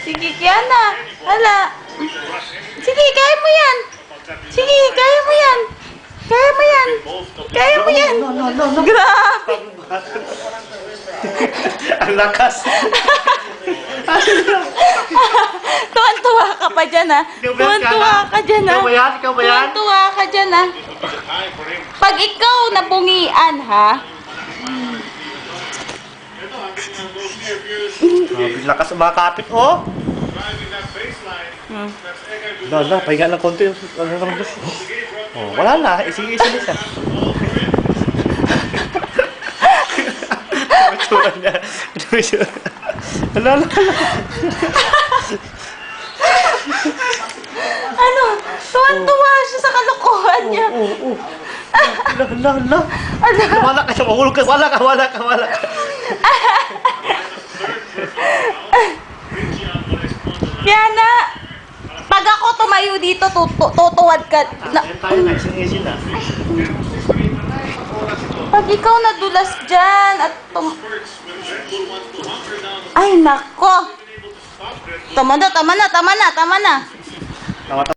Sige, Kiana. Hala. Sige, kaya mo yan. Sige, kaya mo yan. Kaya mo yan. Kaya mo yan. Grabe. Ang lakas. Tuwan-tuwa ka pa dyan, ha? Tuwan-tuwa ka dyan, ha? Ikaw ba yan? Ikaw ba yan? Tuwan-tuwa ka dyan, ha? Pag ikaw nabungian, ha? Grabe, lakas ang mga kapit, oh. Wala, pahinga ng konti. Oh, wala na. Ising-ising isa. Tumitsura niya. Wala na. Ano? Tuwan-tuwa siya sa kalokohan niya. Oo. Hala. Wala ka. Mahulog ka. Wala ka. Kiana, pag ako tumayo dito, tutuwad ka. Ayan tayo na. Ising-ising na. Pag ikaw nadulas dyan at Ay, nako. Tama na. Tama.